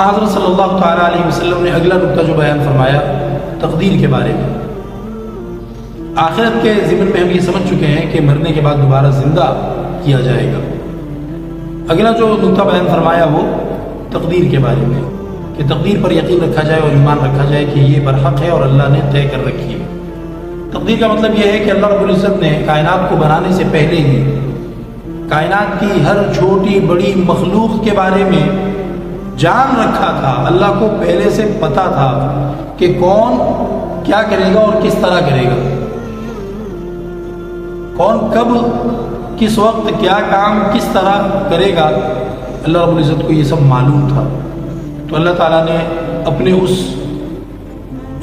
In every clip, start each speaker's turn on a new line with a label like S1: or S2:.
S1: حضرت صلی اللہ تعالیٰ علیہ وسلم نے اگلا نقطہ جو بیان فرمایا تقدیر کے بارے میں. آخرت کے ضمن میں ہم یہ سمجھ چکے ہیں کہ مرنے کے بعد دوبارہ زندہ کیا جائے گا. اگلا جو نقطہ بیان فرمایا وہ تقدیر کے بارے میں کہ تقدیر پر یقین رکھا جائے اور ایمان رکھا جائے کہ یہ برحق ہے اور اللہ نے طے کر رکھی ہے. تقدیر کا مطلب یہ ہے کہ اللہ رب العزت نے کائنات کو بنانے سے پہلے ہی کائنات کی ہر چھوٹی بڑی مخلوق کے بارے میں جان رکھا تھا. اللہ کو پہلے سے پتہ تھا کہ کون کیا کرے گا اور کس طرح کرے گا، کون کب کس وقت کیا کام کس طرح کرے گا. اللہ رب العزت کو یہ سب معلوم تھا. تو اللہ تعالیٰ نے اپنے اس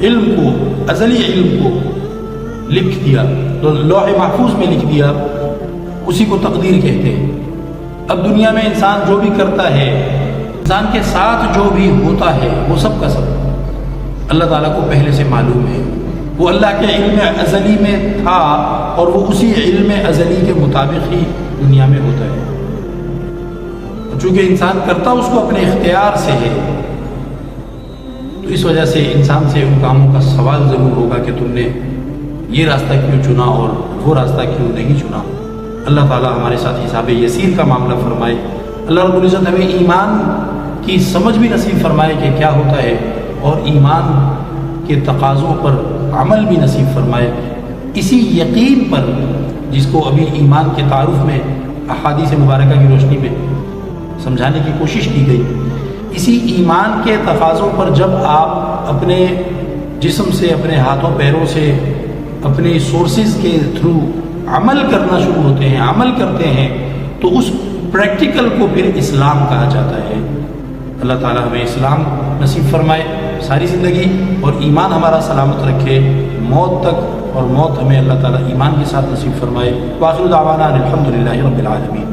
S1: علم کو، ازلی علم کو لکھ دیا، تو لوح محفوظ میں لکھ دیا. اسی کو تقدیر کہتے ہیں. اب دنیا میں انسان جو بھی کرتا ہے، انسان کے ساتھ جو بھی ہوتا ہے، وہ سب کا سب اللہ تعالیٰ کو پہلے سے معلوم ہے. وہ اللہ کے علم ازلی میں تھا اور وہ اسی علم ازلی کے مطابق ہی دنیا میں ہوتا ہے. چونکہ انسان کرتا اس کو اپنے اختیار سے ہے، تو اس وجہ سے انسان سے ان کاموں کا سوال ضرور ہوگا کہ تم نے یہ راستہ کیوں چنا اور وہ راستہ کیوں نہیں چنا. اللہ تعالیٰ ہمارے ساتھ حساب یسیر کا معاملہ فرمائے. اللہ رب العزت ہمیں ایمان کی سمجھ بھی نصیب فرمائے کہ کیا ہوتا ہے، اور ایمان کے تقاضوں پر عمل بھی نصیب فرمائے. اسی یقین پر جس کو ابھی ایمان کے تعارف میں احادیث مبارکہ کی روشنی میں سمجھانے کی کوشش کی گئی، اسی ایمان کے تقاضوں پر جب آپ اپنے جسم سے، اپنے ہاتھوں پیروں سے، اپنے سورسز کے تھرو عمل کرنا شروع ہوتے ہیں، عمل کرتے ہیں، تو اس پریکٹیکل کو پھر اسلام کہا جاتا ہے. اللہ تعالیٰ ہمیں اسلام نصیب فرمائے ساری زندگی، اور ایمان ہمارا سلامت رکھے موت تک، اور موت ہمیں اللہ تعالیٰ ایمان کے ساتھ نصیب فرمائے. وآخر دعوانا الحمد للہ رب العالمین.